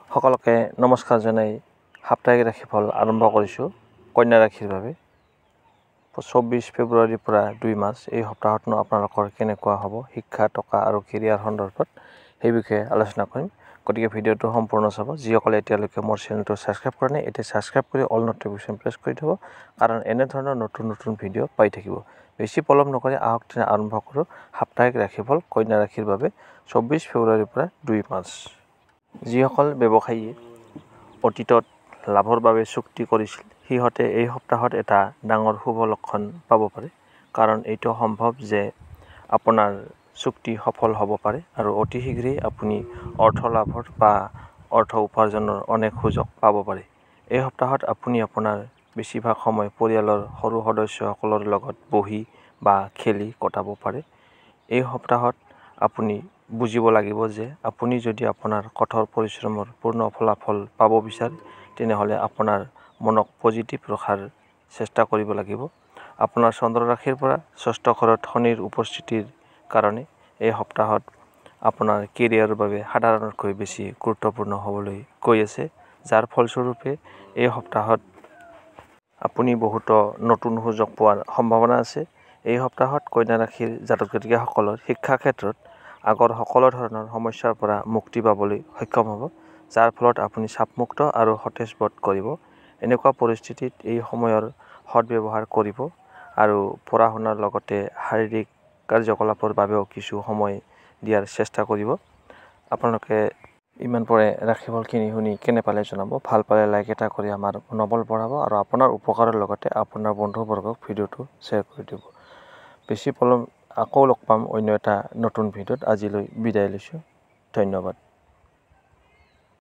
সকলকে নমস্কাৰ জনাই সাপ্তাহিক ৰাশিফল আৰম্ভ কৰিছোঁ কন্যা ৰাশিৰ বাবে 24 ফেব্ৰুৱাৰীৰ পৰা 2 মাৰ্চ এই সপ্তাহতনো আপোনালোকৰ কেনেকুৱা হ'ব শিক্ষা টকা আৰু কেৰিয়াৰ সন্দৰ্ভত সেই বিষয়ে আলোচনা কৰিম। গতিকে ভিডিঅ'টো সম্পূৰ্ণ চাব। যিসকলে এতিয়ালৈকে মোৰ চেনেলটো ছাবস্ক্ৰাইব কৰা নাই এতিয়া ছাবস্ক্ৰাইব কৰি অল নটিফিকেশ্যন প্ৰেছ কৰি থ'ব, কাৰণ এনেধৰণৰ নতুন ভিডিঅ' পাই থাকিব। বেছি পলম নকৰি আহক তেনে আৰম্ভ কৰোঁ সাপ্তাহিক ৰাশিফল কন্যা ৰাশিৰ বাবে 24 ফেব্ৰুৱাৰীৰ পৰা 2 মাৰ্চ। যিসকল ব্যৱসায়ীয়ে অতীতত লাভৰ বাবে চুক্তি কৰিছিল সিহঁতে এই সপ্তাহত এটা ডাঙৰ শুভ লক্ষণ পাব পাৰে, কাৰণ এইটো সম্ভৱ যে আপোনাৰ চুক্তি সফল হ'ব পাৰে আৰু অতি শীঘ্ৰেই আপুনি অৰ্থ লাভৰ বা অৰ্থ উপাৰ্জনৰ অনেক সুযোগ পাব পাৰে। এই সপ্তাহত আপুনি আপোনাৰ বেছিভাগ সময় পৰিয়ালৰ সৰু সদস্যসকলৰ লগত বহি বা খেলি কটাব পাৰে। এই সপ্তাহত আপুনি বুজিব লাগিব যে আপুনি যদি আপোনাৰ কঠোৰ পৰিশ্ৰমৰ পূৰ্ণ ফলাফল পাব বিচাৰে তেনেহ'লে আপোনাৰ মনক পজিটিভ ৰখাৰ চেষ্টা কৰিব লাগিব। আপোনাৰ চন্দ্ৰ ৰাশিৰ পৰা ষষ্ঠ ঘৰত শনিৰ উপস্থিতিৰ কাৰণে এই সপ্তাহত আপোনাৰ কেৰিয়াৰৰ বাবে সাধাৰণতকৈ বেছি গুৰুত্বপূৰ্ণ হ'বলৈ গৈ আছে, যাৰ ফলস্বৰূপে এই সপ্তাহত আপুনি বহুতো নতুন সুযোগ পোৱাৰ সম্ভাৱনা আছে। এই সপ্তাহত কন্যা ৰাশিৰ জাতক জাতিকাসকলৰ শিক্ষা ক্ষেত্ৰত আগৰ সকলো ধৰণৰ সমস্যাৰ পৰা মুক্তি পাবলৈ সক্ষম হ'ব, যাৰ ফলত আপুনি চাপমুক্ত আৰু সতেজ বোধ কৰিব। এনেকুৱা পৰিস্থিতিত এই সময়ৰ সদব্যৱহাৰ কৰিব আৰু পঢ়া শুনাৰ লগতে শাৰীৰিক কাৰ্যকলাপৰ বাবেও কিছু সময় দিয়াৰ চেষ্টা কৰিব। আপোনালোকে ইমান পৰে ৰাশিফলখিনি শুনি কেনে পালে জনাব। ভাল পালে লাইক এটা কৰি আমাৰ মনোবল বঢ়াব আৰু আপোনাৰ উপকাৰৰ লগতে আপোনাৰ বন্ধুবৰ্গক ভিডিঅ'টো শ্বেয়াৰ কৰি দিব। বেছি পলম আকৌ লগ পাম অন্য এটা নতুন ভিডিঅ'ত। আজিলৈ বিদায় লৈছোঁ। ধন্যবাদ।